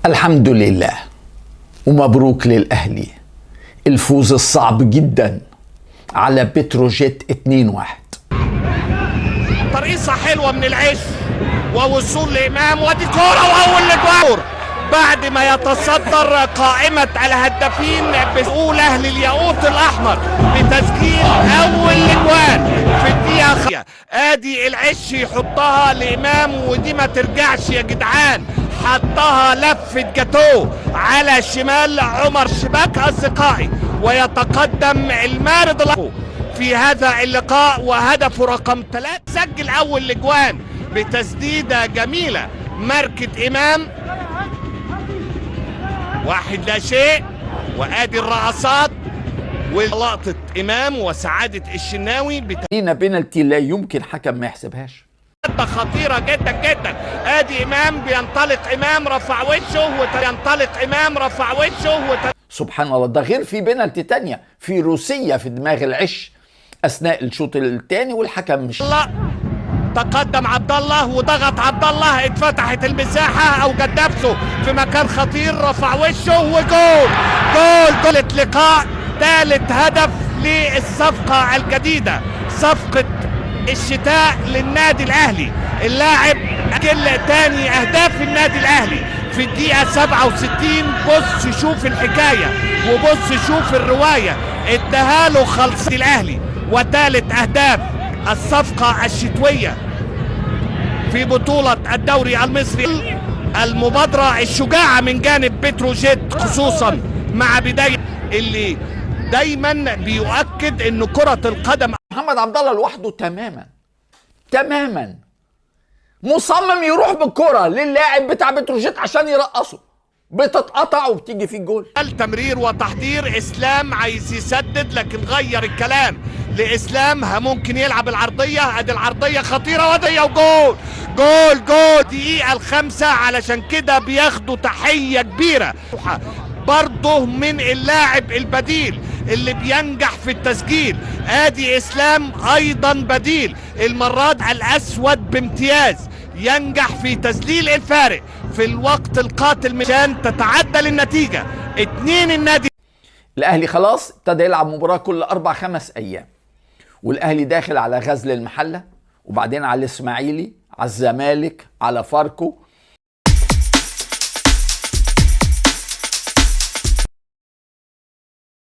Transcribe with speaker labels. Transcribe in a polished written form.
Speaker 1: الحمد لله ومبروك للأهلي الفوز الصعب جدا على بتروجيت 2-1.
Speaker 2: ترقيصة حلوة من العش ووصول لإمام ودي كورة وأول لجوار بعد ما يتصدر قائمة الهدافين بأولى للياقوت الأحمر بتسجيل أول لجوان في الدقيقة. آدي العش يحطها لإمام ودي ما ترجعش يا جدعان، حطها لفة جاتو على شمال عمر شباك أصدقائي، ويتقدم المارد في هذا اللقاء وهدفه رقم 3. سجل أول لجوان بتسديدة جميلة ماركة إمام 1-0. وآدي الرقصات ولقطة إمام وسعادة الشناوي
Speaker 1: لينا بينالتي لا يمكن حكم ما يحسبهاش،
Speaker 2: خطيرة جدا جدا. ادي امام بينطلق، امام رفع وشه وينطلق امام رفع وشه
Speaker 1: سبحان الله. ده غير في بينالتي تانية في روسية في دماغ العش اثناء الشوط الثاني والحكم مش
Speaker 2: تقدم عبد الله وضغط عبد الله، اتفتحت المساحة اوجد نفسه في مكان خطير، رفع وشه وجول. جول لقاء ثالث هدف للصفقة الجديدة، صفقة الشتاء للنادي الاهلي. اللاعب كل تاني اهداف النادي الاهلي في الدقيقة 67. بص شوف الحكاية وبص شوف الرواية، اداهاله خلص الاهلي. وثالث اهداف الصفقة الشتوية في بطولة الدوري المصري. المبادرة الشجاعة من جانب بتروجيت خصوصا مع بداية اللي دايما بيؤكد ان كرة القدم
Speaker 1: محمد عبد الله لوحده تماما مصمم يروح بالكرة للاعب بتاع بتروجيت عشان يرقصه، بتتقطع وبتيجي فيه الجول.
Speaker 2: التمرير وتحضير اسلام عايز يسدد لكن غير الكلام لاسلام، ممكن يلعب العرضية. ادي العرضية خطيرة ودي وجول. جول دقيقة 5 علشان كده بياخدوا تحية كبيرة برضه من اللاعب البديل اللي بينجح في التسجيل. ادي اسلام ايضا بديل، المرات الاسود بامتياز ينجح في تسليل الفارق في الوقت القاتل مشان تتعدل النتيجة 2. النادي
Speaker 1: الاهلي خلاص ابتدى يلعب مباراة كل 4-5 ايام، والاهلي داخل على غزل المحلة وبعدين على الاسماعيلي على الزمالك على فاركو